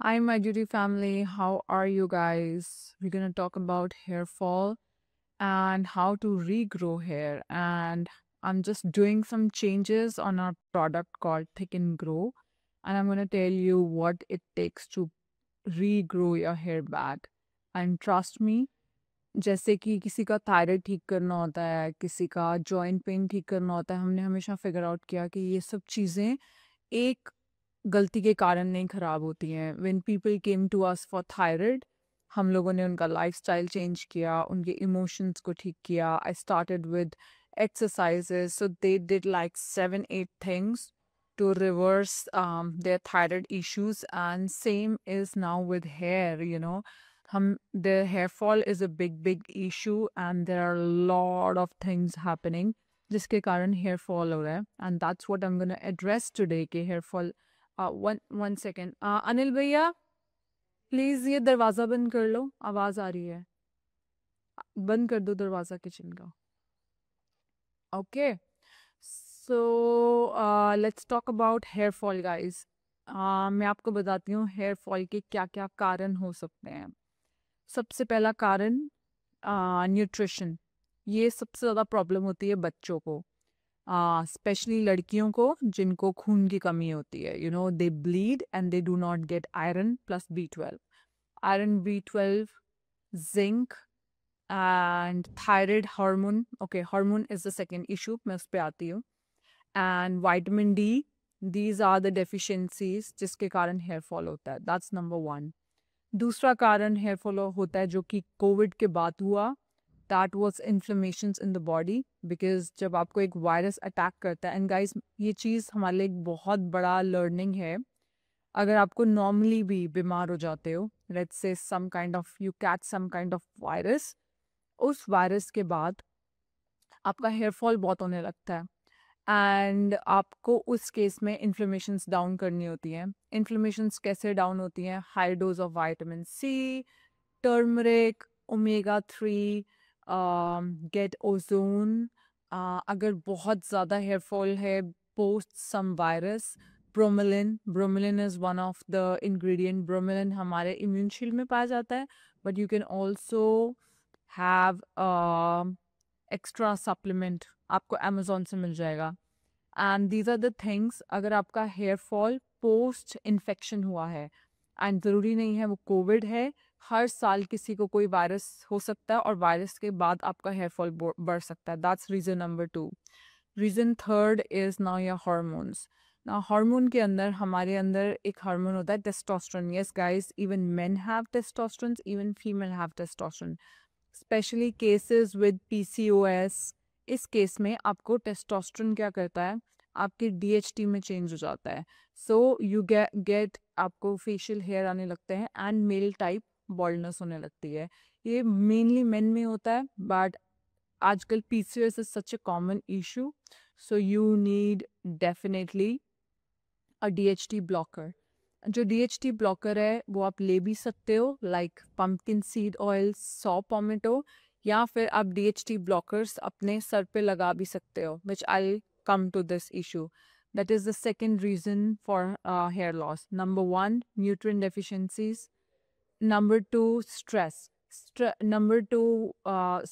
Hi, my beauty family. How are you guys? We're going to talk about hair fall and how to regrow hair. And I'm just doing some changes on our product called Thick and Grow. And I'm going to tell you what it takes to regrow your hair back. And trust me, जैसे कि किसी का thyroid ठीक करना होता है, किसी का जॉइंट पेन ठीक करना होता है, हमने हमेशा फिगर आउट किया कि ये सब चीज़ें एक गलती के कारण नहीं खराब होती हैं। When people came to us for thyroid, हम लोगों ने उनका लाइफस्टाइल चेंज किया, उनके इमोशंस को ठीक किया। I started with exercises, so they did like 7-8 things to reverse their thyroid issues, and same is now with hair. The hair fall is a big issue, and there are a lot of things happening जिसके कारण hair fall हो रहा है, and that's what I'm gonna address today कि hair fall। one second, Anil भैया please ये दरवाजा बंद कर लो, आवाज आ रही है। बंद कर दो दरवाजा किचन का। Okay, so let's talk about hair fall guys. मैं आपको बताती हूँ हेयर फॉल के क्या क्या कारण हो सकते हैं। सबसे पहला कारण न्यूट्रिशन। ये सबसे ज़्यादा प्रॉब्लम होती है बच्चों को, स्पेशली लड़कियों को जिनको खून की कमी होती है। They bleed and they do not get iron plus B12। Iron, B12, zinc and thyroid hormone. Okay, hormone is the second issue, मैं उस पर आती हूँ। And vitamin D, these are the deficiencies जिसके कारण हेयर फॉल होता है। That's number one. दूसरा कारण हेयर फॉल होता है जो कि कोविड के बाद हुआ, that was inflammations in the body. Because जब आपको एक वायरस अटैक करता है, एंड गाइस ये चीज़ हमारे लिए एक बहुत बड़ा लर्निंग है। अगर आपको नॉर्मली भी बीमार हो जाते हो, let's say some kind of you catch some kind of virus, उस वायरस के बाद आपका हेयर फॉल बहुत होने लगता है, एंड आपको उस केस में इन्फ्लेमेशंस डाउन करनी होती हैं। इन्फ्लेमेशंस कैसे डाउन होती हैं? High dose of vitamin C, turmeric, omega 3, get ozone. अगर बहुत ज़्यादा हेयर फॉल है post some virus, bromelain. Bromelain is one of the ingredient. Bromelain हमारे इम्यून शील्ड में पाया जाता है, but you can also have extra supplement, आपको अमेजोन से मिल जाएगा। And these are the things. अगर आपका हेयर फॉल पोस्ट इन्फेक्शन हुआ है, एंड ज़रूरी नहीं है वो कोविड है, हर साल किसी को कोई वायरस हो सकता है और वायरस के बाद आपका हेयर फॉल बढ़ सकता है। That's reason number 2। Reason third is now your hormones. ना हार्मोन के अंदर, हमारे अंदर एक हार्मोन होता है testosterone. Yes guys, even men have testosterone, even female have testosterone. Specially cases with PCOS, इस केस में आपको टेस्टोस्टेरोन क्या करता है, आपके DHT में चेंज हो जाता है। सो यू गेट आपको फेशियल हेयर आने लगते हैं एंड मेल टाइप बॉल्डनेस होने लगती है। ये मेनली मेन में होता है, बट आजकल PCOS is such A common issue, so you need definitely a DHT blocker. जो DHT ब्लॉकर है वो आप ले भी सकते हो, like pumpkin seed oil, saw pomato, या फिर आप DHT ब्लॉकर्स अपने सर पे लगा भी सकते हो, which I come to this issue. That is the second reason for hair loss. Number 1, nutrient deficiencies. Number 2, stress. Number 2,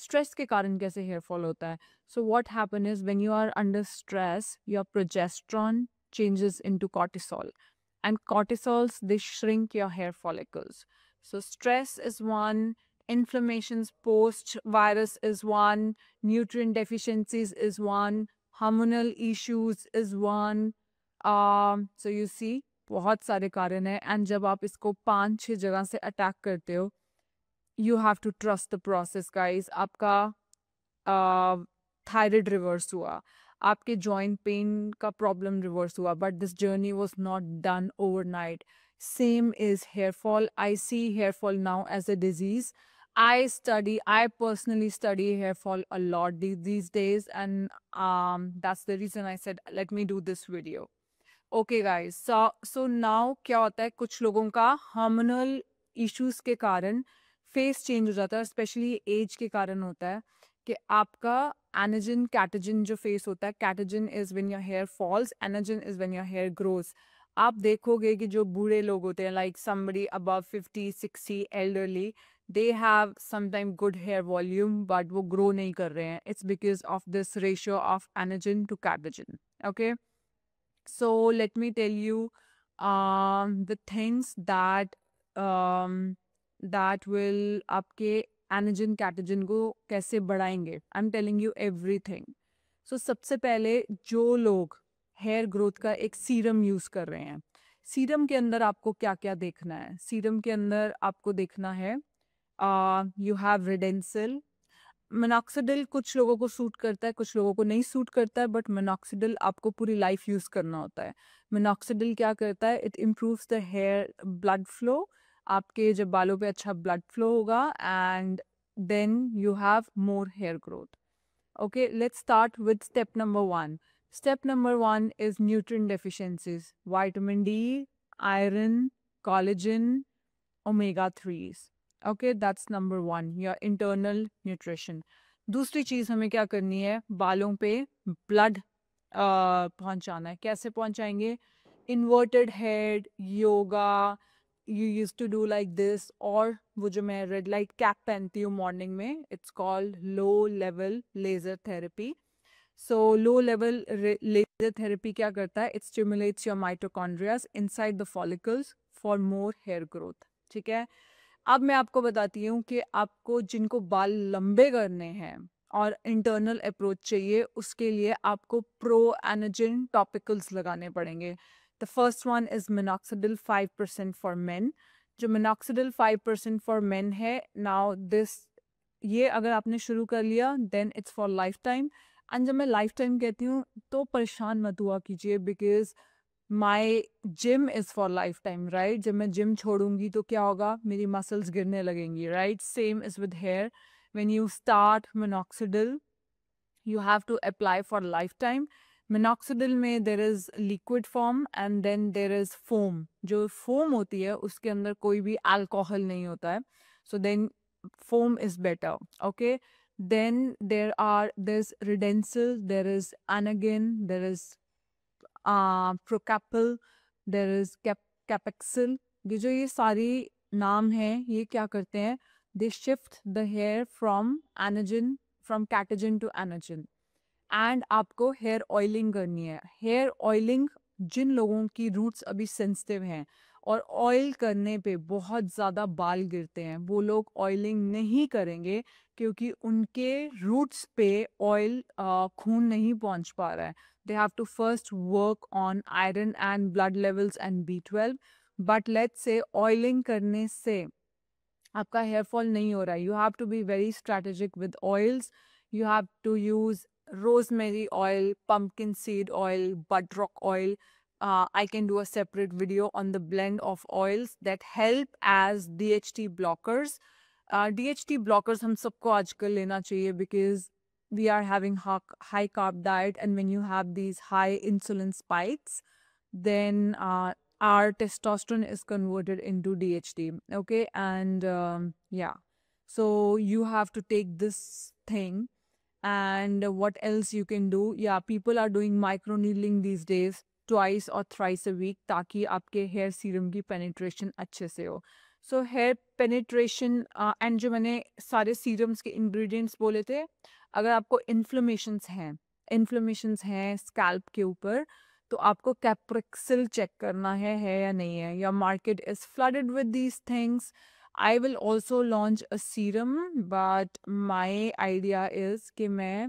stress के कारण कैसे hair fall होता है? So what happen is when you are under stress, your progesterone changes into cortisol, and cortisols, they shrink your hair follicles. So stress is one, inflammations post virus is one, nutrient deficiencies is one, hormonal issues is one. So you see, बहुत सारे कारण है, and जब आप इसको 5-6 जगह से attack करते हो, you have to trust the process guys. आपका थायराइड रिवर्स हुआ, आपके जॉइंट पेन का प्रॉब्लम रिवर्स हुआ, but this journey was not done overnight. Same is hair fall. I see hair fall now as a disease. I personally study hair fall a lot these days, and that's the reason I said let me do this video. Okay guys, so now क्या होता है, कुछ लोगों का hormonal issues के कारण face change हो जाता है, स्पेशली एज के कारण होता है कि आपका एनाजिन कैटाजिन जो फेस होता है, catagen is when your hair falls, anagen is when your hair grows. आप देखोगे कि जो बूढ़े लोग होते हैं like somebody above 50 60 elderly, they have sometime good hair volume but वो grow नहीं कर रहे हैं. It's because of this ratio of anagen to catagen. Okay, so let me tell you the things that will आपके anagen catagen को कैसे बढ़ाएंगे. I'm telling you everything. So सबसे पहले जो लोग हेयर ग्रोथ का एक सीरम यूज कर रहे हैं, सीरम के अंदर आपको क्या क्या देखना है. सीरम के अंदर आपको देखना है यू हैव रिडेंसिल. मिनॉक्सिडिल कुछ लोगों को सूट करता है, कुछ लोगों को नहीं सूट करता है, बट मिनॉक्सिडिल आपको पूरी लाइफ यूज करना होता है. मिनॉक्सिडिल क्या करता है, it improves the hair blood flow. आपके जब बालों पे अच्छा ब्लड फ्लो होगा and then you have more hair growth. Okay, let's start with step number one. Step number one is nutrient deficiencies: vitamin D, iron, collagen, omega 3s. Okay, that's number one, your internal nutrition. दूसरी चीज हमें क्या करनी है, बालों पे blood पहुंचाना है. कैसे पहुंचाएंगे? Inverted head yoga, you use to do like this. और वो जो मैं रेड लाइट कैप पहनती हूँ मॉर्निंग में, it's called low level laser therapy. So low level laser therapy क्या करता है, it stimulates your mitochondrias inside the follicles for more hair growth. ठीक है, अब मैं आपको बताती हूँ कि आपको जिनको बाल लंबे करने हैं और इंटरनल अप्रोच चाहिए, उसके लिए आपको प्रो एनर्जिन टॉपिकल्स लगाने पड़ेंगे. The first one is minoxidil 5% for men. जो मिनॉक्सिडिल 5% फॉर मेन है, नाउ दिस, ये अगर आपने शुरू कर लिया then it's for life time. And जब मैं लाइफ टाइम कहती हूँ तो परेशान मत हुआ कीजिए, because my gym is for life time, right. जब मैं जिम छोड़ूंगी तो क्या होगा, मेरी मसल्स गिरने लगेंगी, right. Same is with hair. When you start minoxidil you have to apply for lifetime. Minoxidil में there is liquid form and then there is foam. जो foam होती है उसके अंदर कोई भी alcohol नहीं होता है, so then foam is better. Okay, then there's Redensil, there is Anagen, there is Procapil, there is Capexil. ये जो ये सारी नाम हैं, ये क्या करते हैं, they shift the hair from anagen, from catagen to anagen. And आपको हेयर ऑयलिंग करनी है. हेयर ऑयलिंग जिन लोगों की रूट्स अभी सेंसिटिव हैं और ऑयल करने पे बहुत ज़्यादा बाल गिरते हैं, वो लोग ऑयलिंग नहीं करेंगे क्योंकि उनके रूट्स पे ऑयल खून नहीं पहुंच पा रहा है. They have to first work on iron and blood levels and B12. But let's say oiling करने से आपका हेयर फॉल नहीं हो रहा है, you have to be very strategic with oils. You have to use rosemary oil, pumpkin seed oil, butterrock oil. I can do a separate video on the blend of oils that help as DHT blockers. DHT blockers हम सबको आजकल लेना चाहिए because we are having high carb diet, and when you have these high insulin spikes, then our testosterone is converted into DHT. Okay, and yeah, so you have to take this thing. And what else you can do, yeah, people are doing micro needling these days twice or thrice a week ताकि आपके hair serum की penetration अच्छे से हो. So here penetration and जो मैंने सारे serums के इंग्रेडिएंट्स बोले थे, अगर आपको इन्फ्लेमेशंस हैं स्कैल्प के ऊपर, तो आपको कैप्रिक्सिल चेक करना है या नहीं है. Your market is flooded with these things. I will also launch a serum, but my idea is कि मैं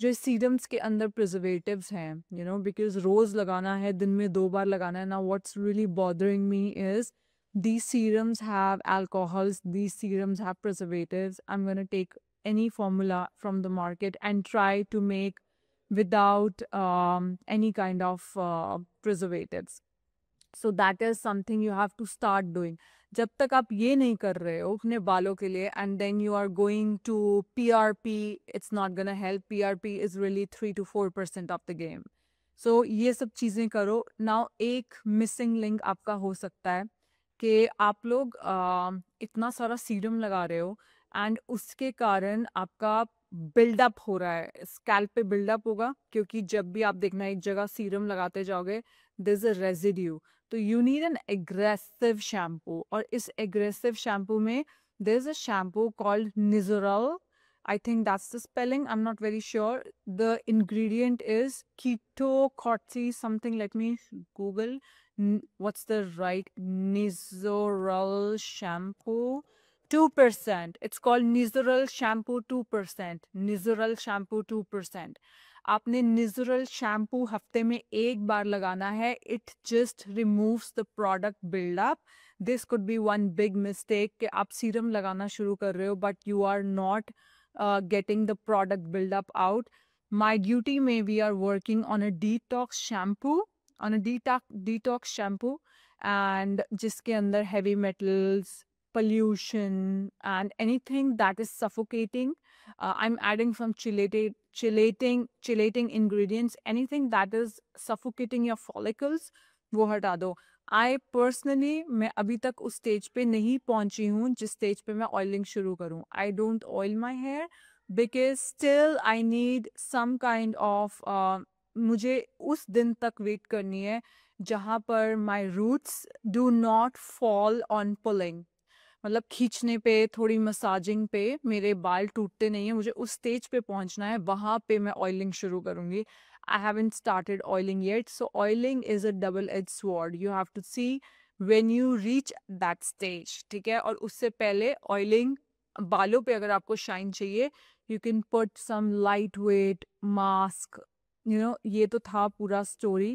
जो सीरम्स के अंदर प्रिजर्वेटिव्स हैं, यू नो, बिकॉज रोज लगाना है, दिन में 2 बार लगाना है ना. What's really bothering me is these serums have alcohols, these serums have preservatives. I'm going to take any formula from the market and try to make without any kind of preservatives. So that is something you have to start doing. जब तक आप ये नहीं कर रहे हो अपने बालों के लिए, and then you are going to PRP, it's not gonna help. PRP is really 3 to 4% of the game. So ये सब चीज़ें करो. Now एक मिसिंग लिंक आपका हो सकता है कि आप लोग इतना सारा सीरम लगा रहे हो एंड उसके कारण आपका बिल्डअप हो रहा है, स्कैल्प पे बिल्डअप होगा, क्योंकि जब भी आप देखना एक जगह सीरम लगाते जाओगे, there's a residue. तो you need an aggressive shampoo, और इस एग्रेसिव शैम्पू में there is a shampoo called Nizoral. I think that's the spelling. I'm not very sure. The ingredient is ketocorti something. Let me Google. What's the right Nizoral shampoo? 2%. It's called Nizoral shampoo 2%. Nizoral shampoo 2%. आपने निजरल shampoo हफ्ते में एक बार लगाना है. It just removes the product buildup. This could be one big mistake कि आप serum लगाना शुरू कर रहे हो but you are not getting the product buildup out. My duty may we are working on a detox shampoo, and जिसके अंदर heavy metals, pollution, and anything that is suffocating. I'm adding some chelating ingredients. Anything that is suffocating your follicles, वो हटा दो. I personally मैं अभी तक उस stage पे नहीं पहुंची हूँ जिस स्टेज पे मैं ऑयलिंग शुरू करूँ. I don't oil my hair because still I need some kind of, मुझे उस दिन तक वेट करनी है जहाँ पर my roots do not fall on pulling. मतलब खींचने पे, थोड़ी मसाजिंग पे मेरे बाल टूटते नहीं है. मुझे उस स्टेज पे पहुंचना है, वहां पे मैं ऑयलिंग शुरू करूंगी. I haven't started oiling yet. So oiling is a double-edged sword. You have to see when you reach that stage. ठीक है. और उससे पहले oiling, बालों पे अगर आपको शाइन चाहिए, you can put some lightweight mask. You know, ये तो था पूरा स्टोरी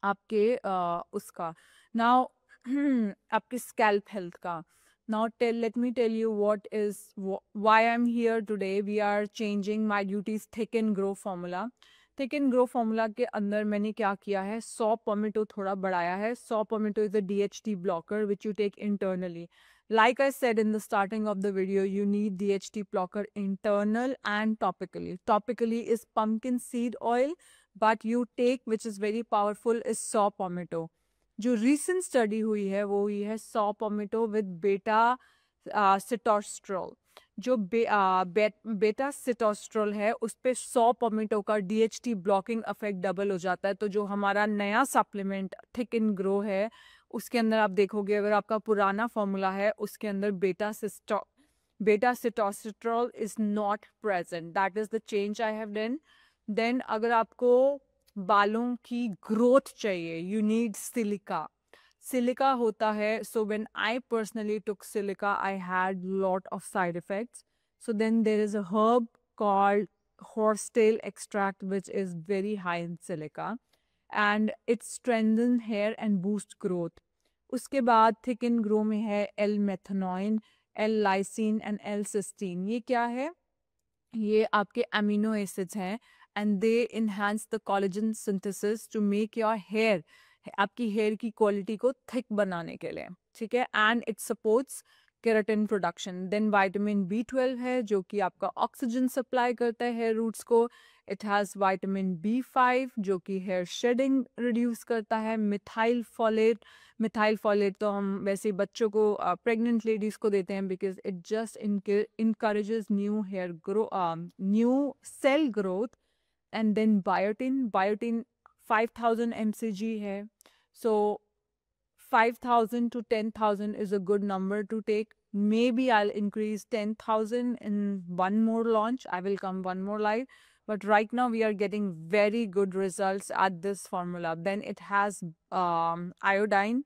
आपके उसका. Now आपके scalp health का. Now let me tell you why I'm here today. We are changing my duties Thick and Grow formula. Thick and grow formula के अंदर मैंने क्या किया है, सॉ पोमेटो थोड़ा बढ़ाया है. Saw palmetto is a DHT blocker which you take internally. Like I said in the starting of the video, you need DHT blocker internal and topically. Topically is pumpkin seed oil, but you take, which is very powerful, is saw palmetto. जो recent study हुई है वो हुई है saw palmetto with beta sitosterol. जो बेटा सिटोस्ट्रोल है उस पे 100 पोमेटो का DHT ब्लॉकिंग इफेक्ट डबल हो जाता है. तो जो हमारा नया सप्लीमेंट थिक एंड ग्रो है उसके अंदर आप देखोगे, अगर आपका पुराना फॉर्मूला है उसके अंदर beta sitosterol is not present. That is the change I have done. Then अगर आपको बालों की ग्रोथ चाहिए, यू नीड सिलिका. सिलिका होता है, so when I personally took silica I had lot of side effects. So then there is a herb called horsetail extract which is very high in silica and it strengthens hair and boost growth. उसके बाद thick and grow में है L-methanoin, L-lysine and L-cysteine. ये क्या है? ये आपके amino acids हैं and they enhance the collagen synthesis to make your hair, आपकी हेयर की क्वालिटी को थिक बनाने के लिए. ठीक है. And it supports keratin production. Then vitamin B12 है जो कि आपका ऑक्सीजन सप्लाई करता है हेयर रूट्स को. इट हैज़ विटामिन B5 जो कि हेयर शेडिंग रिड्यूस करता है. मिथाइल फॉलेट तो हम वैसे बच्चों को, प्रेग्नेंट लेडीज को देते हैं because it just encourages new hair grow, new cell growth. And then biotin 5000 mcg है. So 5,000 to 10,000 is a good number to take. Maybe I'll increase 10,000 in one more launch. I will come one more live. But right now we are getting very good results at this formula. Then it has iodine.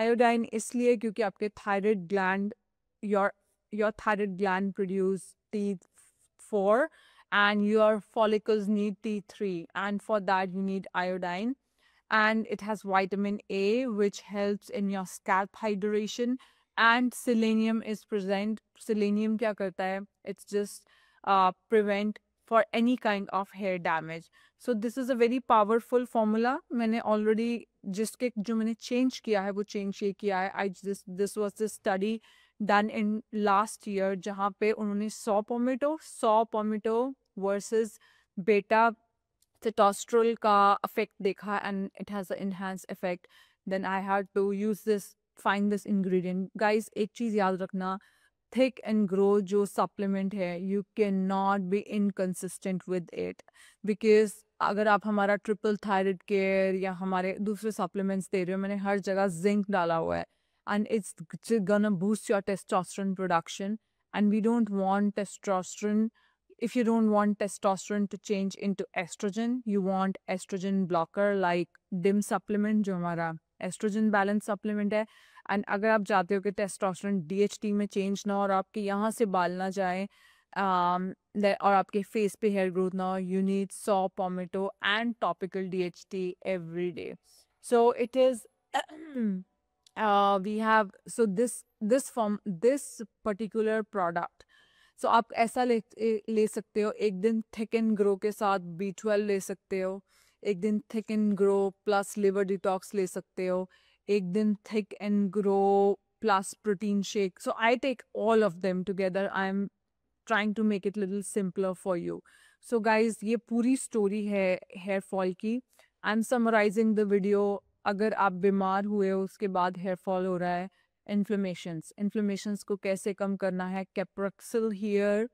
Iodine इसलिए क्योंकि आपके thyroid gland, your thyroid gland produce T4 and your follicles need T3, and for that you need iodine. And it has vitamin A which helps in your scalp hydration, and selenium is present. Selenium क्या करता है? It's just prevent for any kind of hair damage. So this is a very powerful formula. मैंने already जो मैंने change किया है वो change ये किया है. This was the study done in last year जहाँ पे उन्होंने saw palmetto versus beta sitosterol का effect देखा and it has an enhanced effect. Then I had to find this ingredient. Guys, एक चीज़ याद रखना, थिक एंड ग्रो जो supplement है, you can not be inconsistent with it because अगर आप हमारा ट्रिपल थायराइड केयर या हमारे दूसरे सप्लीमेंट्स दे रहे हो, मैंने हर जगह जिंक डाला हुआ है, and it's gonna boost your testosterone production. And we don't want testosterone. If you don't want testosterone to change into estrogen, you want estrogen blocker like DIM supplement जो हमारा estrogen balance supplement है. And अगर आप चाहते हो कि testosterone DHT में change ना हो और आपके यहाँ से बाल ना जाए, और आपके फेस पे हेयर ग्रोथ ना हो, you need saw palmetto and topical DHT every day. So it is we have so this particular product. So आप ऐसा ले सकते हो, एक दिन थिक एंड ग्रो के साथ B12 ले सकते हो, एक दिन thick and grow plus liver detox ले सकते हो, एक दिन thick and grow plus protein shake. So I take all of them together. I'm trying to make it little simpler for you. So guys, ये पूरी स्टोरी है hair fall की. I am summarising the video. अगर आप बीमार हुए हो उसके बाद हेयर फॉल हो रहा है, इन्फ्लेमेशंस को कैसे कम करना है, कैप्रेक्सिल हियर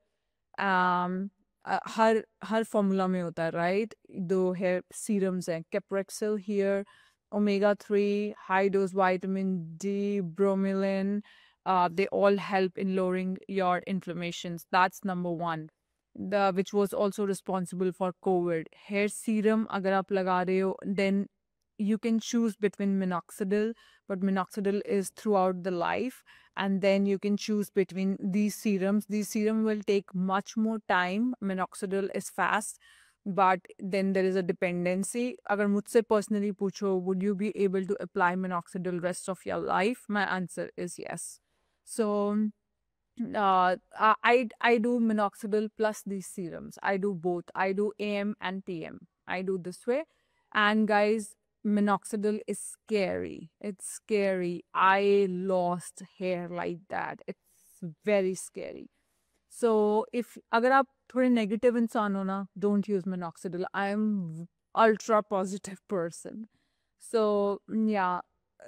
हर फॉर्मूला में होता है, राइट? दो हेयर सीरम्स हैं, कैप्रेक्सिल here, omega-3, high dose vitamin D, bromelain. They all help in lowering your inflammations. That's number one. Which was also responsible for COVID. Hair serum अगर आप लगा रहे हो, then you can choose between minoxidil, but minoxidil is throughout the life. And then you can choose between these serums. These serum will take much more time. Minoxidil is fast, but then there is a dependency. अगर मुझसे personally पूछो, would you be able to apply minoxidil rest of your life? My answer is yes. So I do minoxidil plus these serums. I do both. I do AM and PM. I do this way. And guys, minoxidil is scary. It's scary. I lost hair like that. It's very scary. So if अगर आप थोड़े negative इंसान हो ना, don't use minoxidil. I am ultra positive person. So yeah,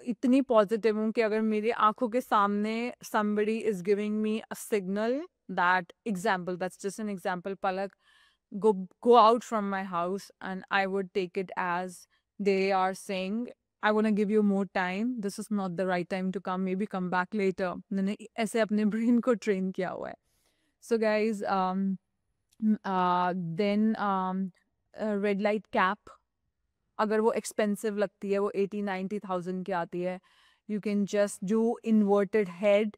इतनी positive हूँ कि अगर मेरी आंखों के सामने somebody is giving me a signal, that example, that's just an example, Palak, go out from my house, and I would take it as they are saying, I want to give you more time, this is not the right time to come, maybe come back later. मैंने ऐसे अपने brain को train किया हुआ है. So guys, then red light cap, अगर वो expensive लगती है, वो 80-90,000 की आती है, you can just do inverted head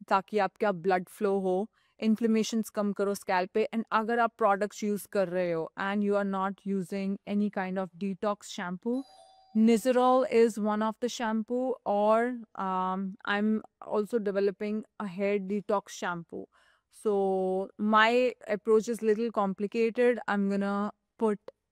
ताकि आपका ब्लड फ्लो हो, इन्फ्लेमेशंस कम करो स्कैल्प पे. एंड अगर आप प्रोडक्ट्स यूज कर रहे हो and you are not using any kind of detox shampoo, Nizoral is one of the shampoo, or I'm also developing a hair detox shampoo. So my approach is little complicated. I'm gonna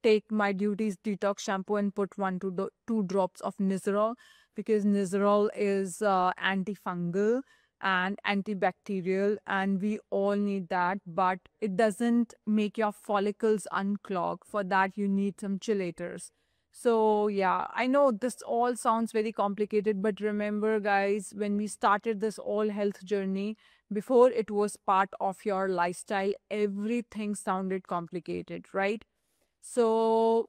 take my Duties detox shampoo and put 2 drops of Nizoral, because Nizoral is antifungal and antibacterial, and we all need that, but it doesn't make your follicles unclog. For that you need some chelators. So yeah, I know this all sounds very complicated, but remember guys, when we started this all health journey, before it was part of your lifestyle, everything sounded complicated, right? So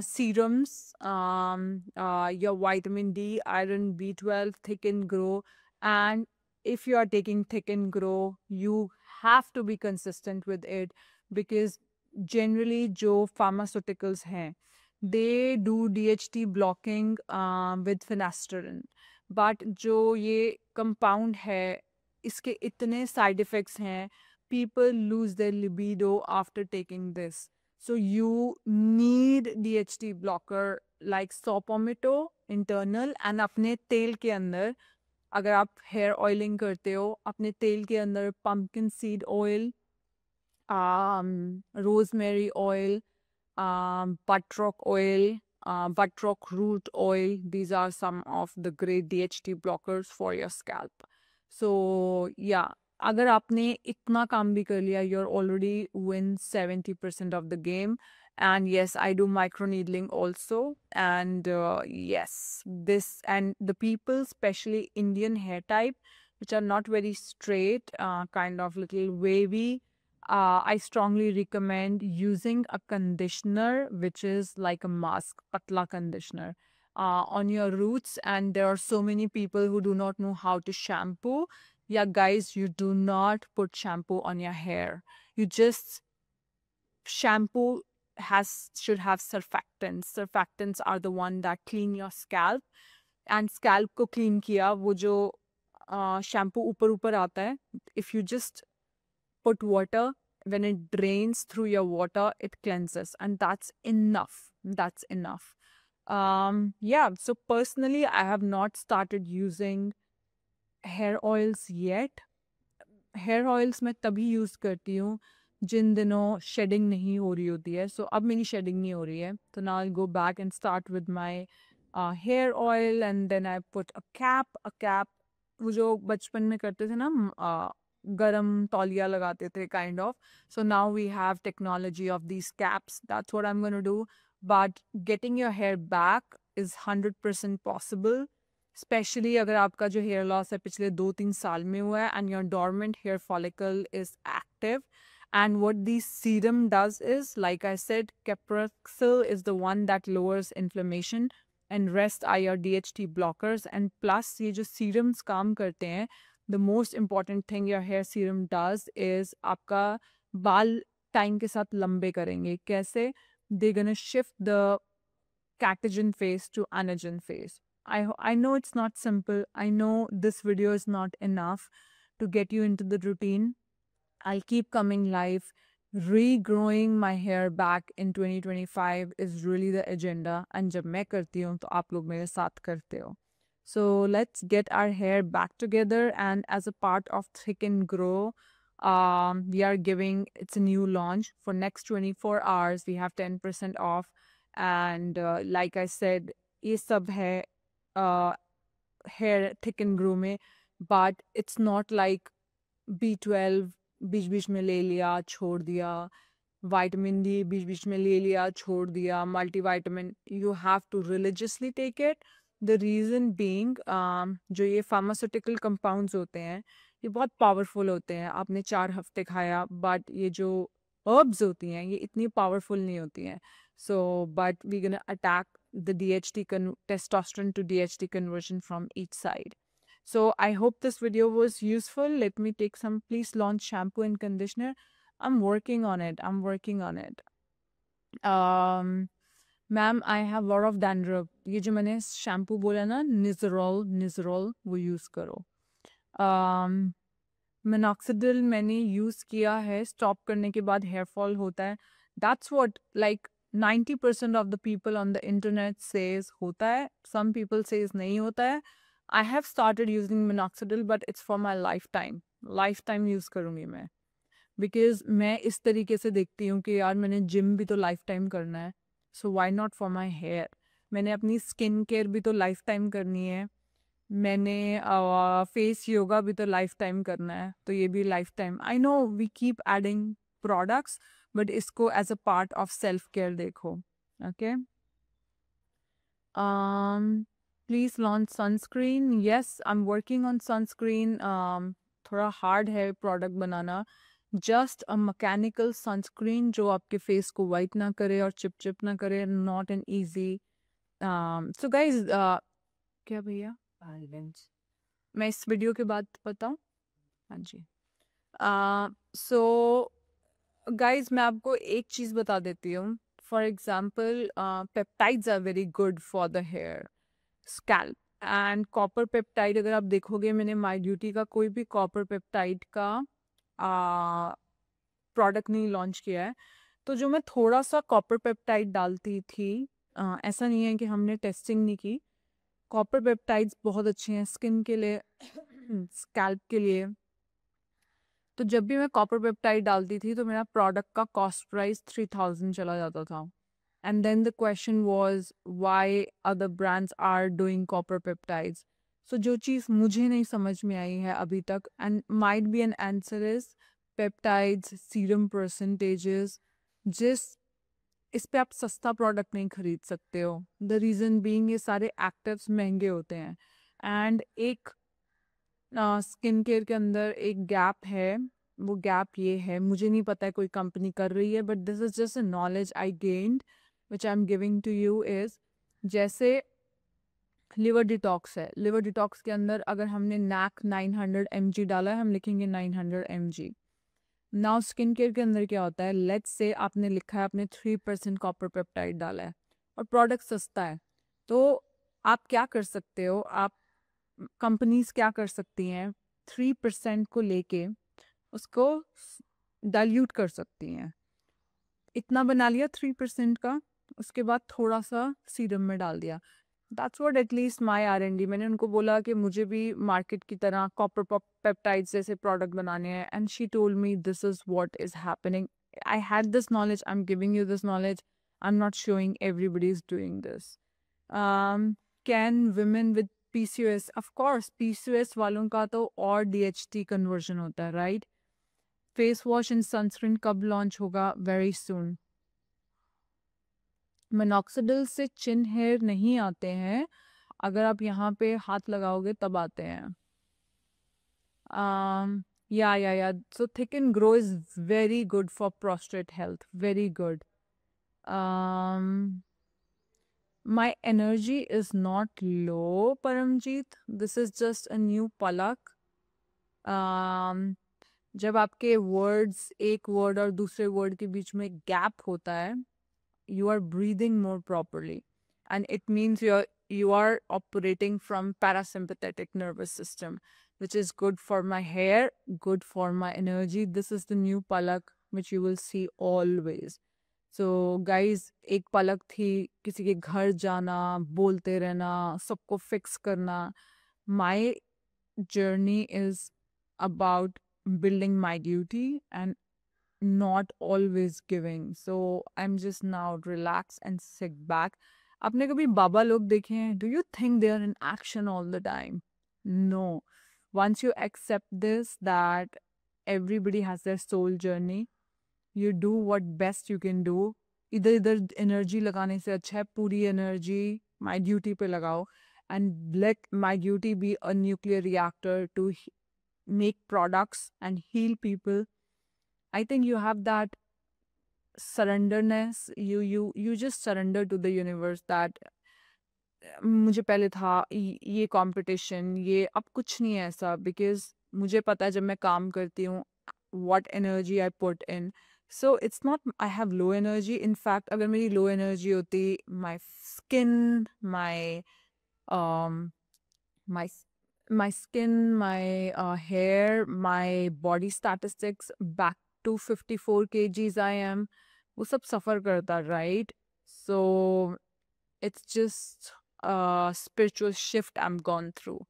serums, your vitamin D, iron, B12, thick and grow. And if you are taking thick and grow, you have to be consistent with it, because generally जो pharmaceuticals हैं, they do DHT blocking with finasteride, but जो ये compound है, इसके इतने side effects हैं, people lose their libido after taking this. So you need DHT blocker like saw palmetto internal, and अपने तेल के अंदर, अगर आप हेयर ऑयलिंग करते हो, अपने तेल के अंदर pumpkin seed oil, rosemary oil, buttrock oil, buttrock root oil. These are some of the great DHT blockers for your scalp. So yeah, अगर आपने इतना काम भी कर लिया, you're already win 70% of the game. And yes, I do microneedling also. And yes, this, and the people, especially Indian hair type, which are not very straight, kind of little wavy, I strongly recommend using a conditioner which is like a mask, patla conditioner, on your roots. And there are so many people who do not know how to shampoo. Yeah, guys, you do not put shampoo on your hair. You just shampoo has should have surfactants. Surfactants are the one that clean your scalp. And scalp को clean किया, वो जो shampoo ऊपर ऊपर आता है, if you just put water, when it drains through your water, it cleanses, and that's enough. That's enough. Yeah, so personally, I have not started using hair oils yet. Hair oils मैं तभी use करती हूँ जिन दिनों shading नहीं हो रही होती है. सो अब मेरी शेडिंग नहीं हो रही है, तो now I go back and start with my hair oil and then I put a cap. वो जो बचपन में करते थे ना, गरम तौलिया लगाते थे kind of. So now we have technology of these caps. That's what I am gonna do. But getting your hair back is 100% possible, specially अगर आपका जो हेयर लॉस है पिछले 2-3 साल में हुआ है and your dormant hair follicle is active. And what the serum does is, like I said, Caprexil is the one that lowers inflammation and rest are your DHT blockers. And plus ये जो serums काम करते हैं, the most important thing your hair serum does is आपका बाल time के साथ लंबे करेंगे. कैसे? They're gonna shift the catagen phase to anagen phase. I know it's not simple. I know this video is not enough to get you into the routine. I'll keep coming live. Regrowing my hair back in 2025 is really the agenda. And जब मैं करती हूँ तो आप लोग मेरे साथ करते हो. So let's get our hair back together. And as a part of Thick and Grow, we are giving, it's a new launch for next 24 hours. We have 10% off. And like I said, ये सब है hair Thick and Grow में. But it's not like B12 बीच बीच में ले लिया छोड़ दिया, vitamin D बीच बीच में ले लिया छोड़ दिया, multivitamin. You have to religiously take it. The reason being, जो ये pharmaceutical compounds होते हैं ये बहुत powerful होते हैं. आपने 4 हफ्ते खाया, but ये जो herbs होती हैं ये इतनी powerful नहीं होती हैं. So, but we're gonna attack the DHT testosterone to DHT conversion from each side. So I hope this video was useful. Let me take some. Please launch shampoo and conditioner. I'm working on it. I'm working on it. Ma'am, I have a lot of dandruff. ये जो मैंने shampoo बोला ना, Nizoral वो use करो. Minoxidil मैंने use किया है. Stop करने के बाद hair fall होता है. That's what like 90% of the people on the internet says होता है. Some people says नहीं होता है. I have started using minoxidil, but it's for my lifetime. Lifetime use करूँगी मैं. Because मैं इस तरीके से देखती हूँ कि यार मैंने जिम भी तो lifetime करना है. So why not for my hair? मैंने अपनी skin care भी तो lifetime करनी है. मैंने face yoga भी तो lifetime करना है. तो ये भी lifetime. I know we keep adding products, but इसको as a part of self care देखो. Okay. Please launch sunscreen. Yes, I'm working on sunscreen. थोड़ा hard है product banana. Just a mechanical sunscreen जो आपके face को white ना करे और चिप ना करे. Not an easy. So guys, क्या भैया? मैं इस वीडियो के बाद बताऊँ? हाँ जी. So guys, मैं आपको एक चीज़ बता देती हूँ. For example, peptides are very good for the hair, scalp. And copper peptide अगर आप देखोगे, मैंने My Duty का कोई भी copper peptide का प्रोडक्ट नहीं लॉन्च किया है. तो जो मैं थोड़ा सा कॉपर पेप्टाइड डालती थी, ऐसा नहीं है कि हमने टेस्टिंग नहीं की. कॉपर पेप्टाइड्स बहुत अच्छे हैं स्किन के लिए, स्कैल्प के लिए. तो जब भी मैं कॉपर पेप्टाइड डालती थी तो मेरा प्रोडक्ट का कॉस्ट प्राइस 3000 चला जाता था. And then the question was why other brands are doing copper peptides. So जो चीज़ मुझे नहीं समझ में आई है अभी तक, and might be an answer is peptides, serum percentages. जिस इस पे आप सस्ता प्रोडक्ट नहीं खरीद सकते हो. द रीज़न बीइंग ये सारे एक्टिव्स महंगे होते हैं. एंड एक स्किन केयर के अंदर एक गैप है वो गैप ये है, मुझे नहीं पता है कोई कंपनी कर रही है, but this is just a knowledge I gained which I am giving to you is, जैसे लिवर डिटॉक्स है, लिवर डिटॉक्स के अंदर अगर हमने नैक 900 mg डाला है, हम लिखेंगे 900 mg। नाउ स्किन केयर के अंदर क्या होता है, लेट्स से आपने लिखा है आपने 3% कॉपर पेप्टाइड डाला है और प्रोडक्ट सस्ता है, तो आप क्या कर सकते हो, आप कंपनीज क्या कर सकती हैं, 3% को लेके उसको डाइल्यूट कर सकती हैं, इतना बना लिया 3% का, उसके बाद थोड़ा सा सीरम में डाल दिया। That's what at least my R&D, मैंने उनको बोला कि मुझे भी मार्केट की तरह कॉपर पेप्टाइड्स जैसे प्रोडक्ट बनाने हैं, and she told me this is what is happening. I had this knowledge, I am giving you this knowledge, I am not showing everybody is doing this. Can women with PCOS, of course PCOS वालों का तो और DHT conversion होता है, right? Face wash and sunscreen कब launch होगा? Very soon. Minoxidil से चिन hair नहीं आते हैं, अगर आप यहाँ पे हाथ लगाओगे तब आते हैं। या so thick and grow is very good for prostate health, very good. My energy is not low, Paramjeet, this is just a new palak. जब आपके वर्ड्स एक वर्ड और दूसरे वर्ड के बीच में गैप होता है, you are breathing more properly, and it means you are operating from parasympathetic nervous system, which is good for my hair, good for my energy. This is the new palak which you will see always. So guys, एक पलक थी किसी के घर जाना, बोलते रहना, सबको fix करना। My journey is about building my duty and not always giving. So I'm just now relax and sit back. आपने कभी बाबा लोग देखे हैं? Do you think they are in action all the time? No. Once you accept this, that everybody has their soul journey, you do what best you can do. इधर इधर energy लगाने से अच्छा है पूरी एनर्जी माई ड्यूटी पे लगाओ, and let my duty be a nuclear reactor to make products and heal people. I think you have that surrenderness. You just surrender to the universe that मुझे पहले था ये कंपटीशन, ये अब कुछ नहीं है ऐसा, बिकॉज मुझे पता है जब मैं काम करती हूँ what energy I put in. So it's not I have low energy. In fact, अगर मेरी low energy होती, my skin, um my my skin, my hair, my body statistics back to 54 kgs I am, वो सब सफ़र करता, right? So it's just a spiritual shift I'm gone through.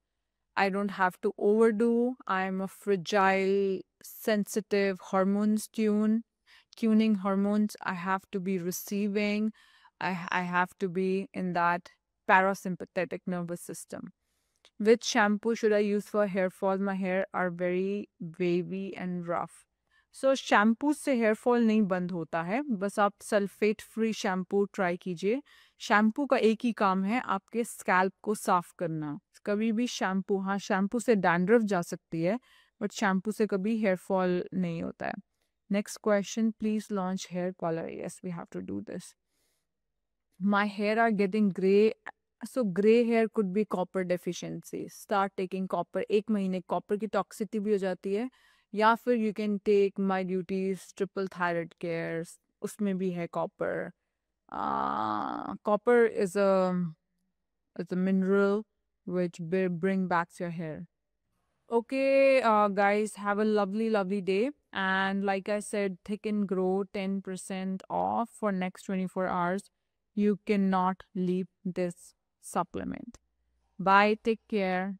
I don't have to overdo. I'm a fragile, sensitive hormones tuning hormones. I have to be receiving. I have to be in that parasympathetic nervous system. Which shampoo should I use for hair fall? My hair are very wavy and rough. So shampoo से hair fall नहीं बंद होता है, बस आप sulphate free shampoo try कीजिए। Shampoo का एक ही काम है, आपके स्कैल्प को साफ करना। कभी भी शैम्पू, हाँ शैम्पू से डैंड्रफ जा सकती है, बट शैम्पू से कभी हेयर फॉल नहीं होता है। Next question, please launch hair colour. Yes, we have to do this. My hair are getting gray. So gray hair could be copper deficiency. Start taking copper. एक महीने copper की toxicity भी हो जाती है, या फिर you can take my duties triple thyroid cares, उसमें भी है copper. Copper is a mineral which bring back your hair. Okay, guys, have a lovely day. And like I said, Thick and Grow 10% off for next 24 hours. You cannot leave this supplement. Bye, take care.